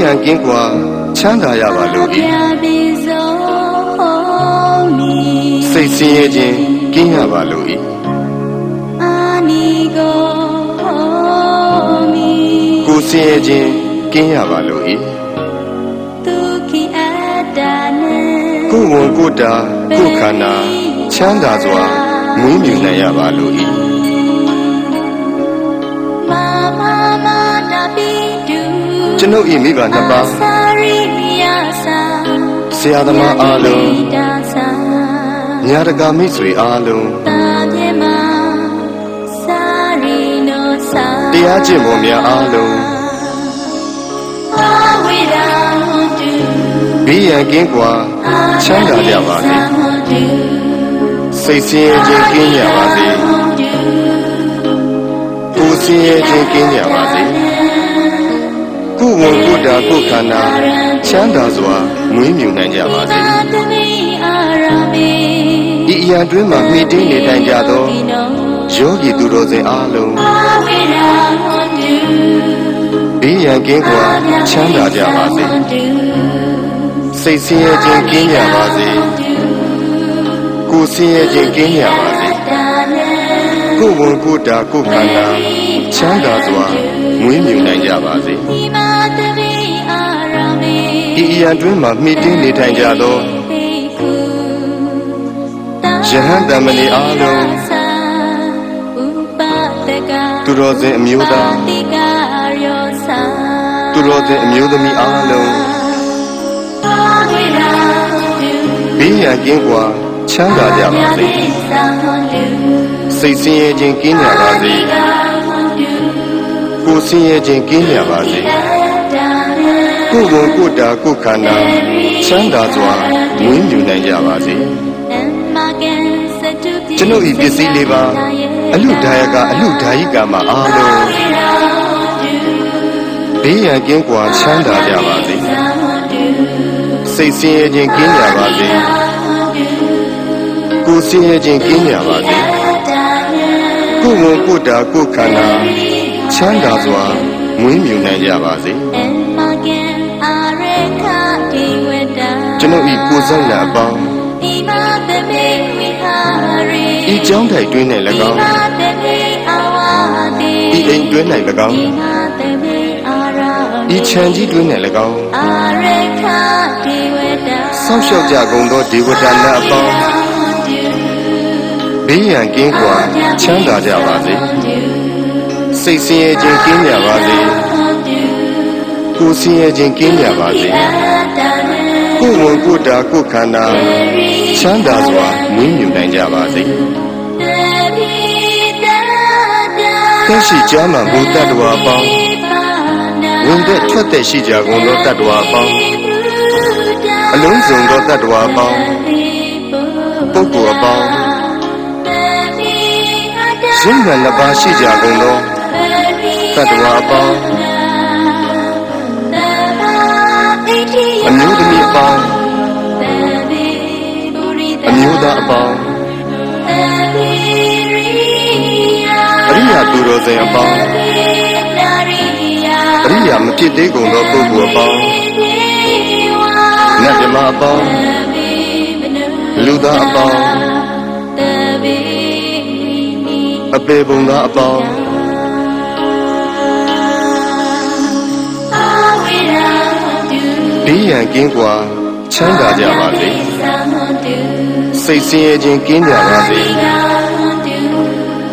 ရန်ကင်းကွာချမ်းသာရပါလို့စိတ်ဆင်းရဲခြင်းကင်းရပါလို့ကိုယ်ဆင်းရဲခြင်းကင်းရပါလို့ကိုယ်ဝန်ကိုယ်တာကိုယ်ခန္ဓာချမ်းသာစွာမွေးမြူနိုင်ရပါလို့ကျွန်ုပ်ဤမိဘနှစ်ပါးဆရာသမားအားလုံးညာတကာမိတ်ဆွေအားလုံးတရားကျင့်ပုံများအားလုံးဘေးရန်ကင်းကွာချမ်းသာကြပါစေစိတ်ဆင်းရဲခြင်းကင်းကြပါစေကိုယ်ဆင်းရဲခြင်းကင်းကြပါစေကိုယ်ဝန်ကိုယ်တာကိုယ်ခန္ဓာချမ်းသာစွာမွေးမြူနိုင်ကြပါစေဤအရာတွင်မှမိတင်းနေတိုင်းကြသောယောဂီသူတော်စင်အားလုံးဘေးရန်ကင်းကွာချမ်းသာကြပါစေစိတ်ဆင်းရဲခြင်းကင်းကြပါစေကိုယ်ဆင်းရဲခြင်းကင်းကြပါစေကိုယ်ဝန်ကိုယ်တာကိုယ်ခန္ဓာချမ်းသာစွာမွေးမြူနိုင်ကြပါစေဤအရာတွင်မှမိတင်းနေထိုင်ကြသောယဟန်တမဏေအားလုံးသူတော်စင်အမျိုးသားသူတော်စင်အမျိုးသမီးအားလုံးဘေးရန်ကင်းကွာချမ်းသာကြပါစေစိတ်ဆင်းရဲခြင်းကင်းကြပါစေကိုယ်ဆင်းရဲခြင်းကင်းကြပါစေကိုယ်ဝန်ကိုယ်တာကိုယ်ခန္ဓာချမ်းသာစွာမွေးမြူနိုင်ကြပါစေကျွန်ုပ်ဤပစ္စည်းလေးပါအလူဒါယကအလူဒါယိကာမအားလုံးဘေးရန်ကင်းကွာချမ်းသာကြပါစေစိတ်ဆင်းရဲခြင်းကင်းကြပါစေကိုယ်ဆင်းရဲခြင်းကင်းကြပါစေကိုယ်ဝန်ကိုယ်တာကိုယ်ခန္ဓာချမ်းသာစွာမွေးမြူနိုင်ကြပါစေကျွန်ုပ်ဤကိုယ်ဆောင်ရာအပေါင်းဤကြောင်းတိုက်တွင်း၌၎င်းဤအိမ်တွင်း၌၎င်းဤခြံကြီးတွင်း၌၎င်းဆောက်ရှောက်ကြကုန်သောဒေဝတာနာအပေါင်းဘေးရန်ကင်းကွာချမ်းသာကြပါစေစိတ်ဆင်းရဲခြင်းကင်းကြပါစေကိုယ်ဆင်းရဲခြင်းကင်းကြပါစေကိုယ်ဝန်ကိုယ်တာကိုယ်ခန္ဓာချမ်းသာစွာမွေးမြူနိုင်ကြပါစေသက်ရှိကြမှဘုဒ္ဓတဝါပေါင်းဝင်သက်ထွက်သက်ရှိကြကုန်သောတတ္တဝါပေါင်းအလုံးစုံသောတတ္တဝါပေါင်းပုဂ္ဂိုလ်အပေါင်းရှင်မှန်နှစ်ပါးရှိကြကုန်သောတတ္တဝါအပေါင်းအမျိုးသမီးအပေါင်းအမျိုးသားအပေါင်းအရိယာသူတော်စင်အပေါင်းအရိယာမဖြစ်သေးကုန်သောပုဂ္ဂိုလ်အပေါင်းနတ်မြမအပေါင်းလူသားအပေါင်းအပေပုံသားအပေါင်းဘေးရန်ကင်းကွာချမ်းသာကြပါစေစိတ်ဆင်းရဲခြင်းကင်းကြပါစေ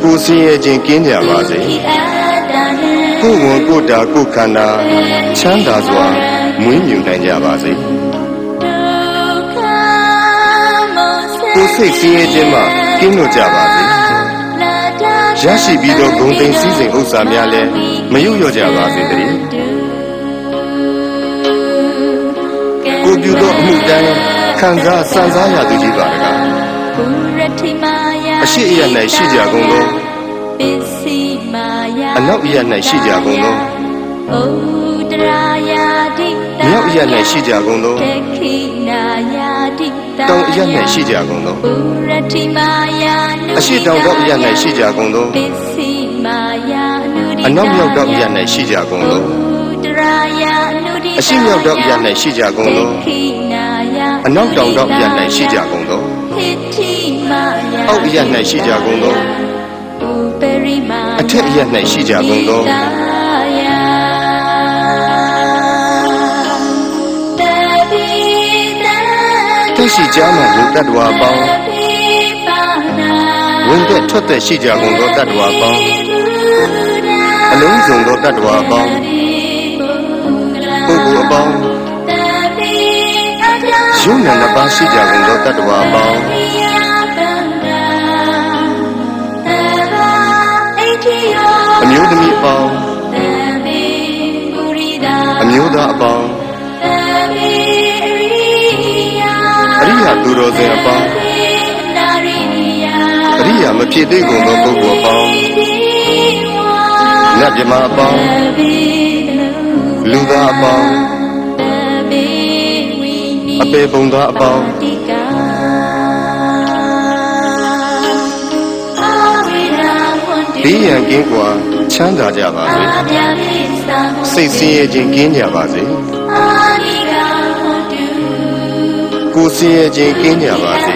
ကိုယ်ဆင်းရဲခြင်းကင်းကြပါစေကိုယ်ဝန်ကိုယ်တာကိုယ်ခန္ဓာချမ်းသာစွာမွေးမြူနိုင်ကြပါစေကိုယ်စိတ်ဆင်းရဲခြင်းမှကင်းလွတ်ကြပါစေရရှိပြီးသောဂုဏ်သိမ်းစည်းစိမ်ဥစ္စာများလည်းမယုတ်လျော့ကြပါစေတည်းကိုပြုသောအမှုတိုင်းခံစားစံစားရသူကြီးပါတကားအရှိအယ၌ရှိကြကုန်သောအနောက်အယ၌ရှိကြကုန်သောမြောက်အယ၌ရှိကြကုန်သောတောင်အယ၌ရှိကြကုန်သောအရှိတောင်တောင်အယ၌ရှိကြကုန်သောအနောက်မြောက်တောင်အယ၌ရှိကြကုန်သော အရှိမြောက်တော့ရ၌ရှိကြကုန်သောအနောက်တောင်တော့ရ၌ရှိကြကုန်သောအောက်ရ၌ရှိကြကုန်သောအထက်ရ၌ရှိကြကုန်သောတက်ရှိကြမှလူတ attva ပေါင်းဝင်သက်ထွက်သက်ရှိကြကုန်သောတ attva ပေါင်းအလုံးစုံသောတ attva ပေါင်းပုဂ္ဂိုလ်အပေါင်းယုံနာနှစ်ပါးရှိကြကုန်သောတ attva ပေါင်းအမျိုးသမီးအပေါင်းအမျိုးသားအပေါင်းအရိယာသူတော်စင်အပေါင်းအရိယာမဖြစ်သေးကုန်သောပုဂ္ဂိုလ်အပေါင်းနတ်မြမအပေါင်းလူသားအပေါင်းအပေပုံသားအပေါင်းဘေးရန်ကင်းကွာချမ်းသာကြပါစေစိတ်ဆင်းရဲခြင်းကင်းကြပါစေကိုယ်ဆင်းရဲခြင်းကင်းကြပါစေ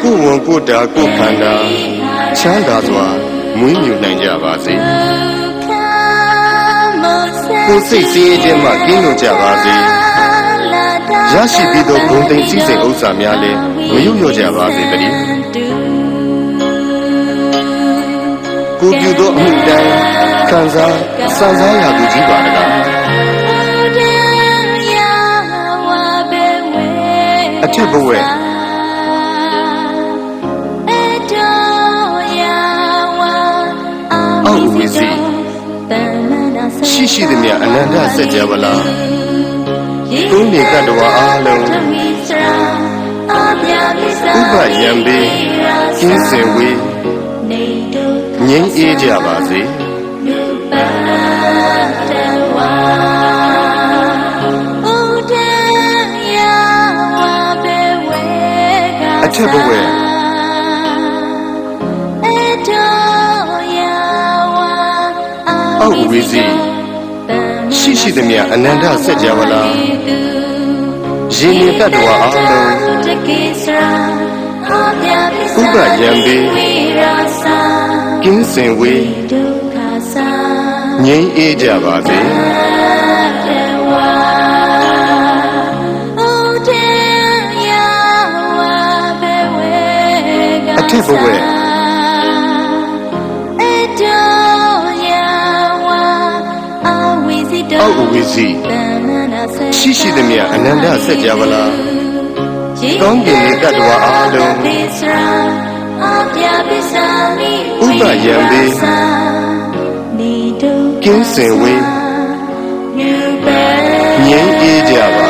ကိုယ်ဝန်ကိုယ်တာကိုယ်ခန္ဓာချမ်းသာစွာမွေးမြူနိုင်ကြပါစေကိုယ်စိတ်ဆင်းရဲခြင်းမှကင်းလွတ်ကြပါစေရရှိပြီးသောဂုဏ်သိမ်းစည်းစိမ်ဥစ္စာများလည်းမယုံလျော့ကြပါစေတည်းကိုပြုသောအမှုတိုင်းခံစားစံစားရသူကြီးပါတကားအထက်ဘဝအောက်ဝိစီရှိသည်မြအနန္တစัจ java လာကုန်းနေတ attva အားလုံးဥပယံပေကင်းစင်ဝေးငြိမ်းအေးကြပါစေအထက်ဘဝအောက်ဝိစီရှိသည်မြအနန္တစัจ java လာယင်းနေတ attva အားလုံးဥပယံပေကင်းစင်ဝေးငြိမ်းအေးကြပါစေအထက်ဘဝအောက်ဝိစီရှိသည်မြအနန္တစัจ java လာကောင်းကင်နေတ attva အားလုံးဥပယံပေကင်းစင်ဝေးငြိမ်းအေးကြပါ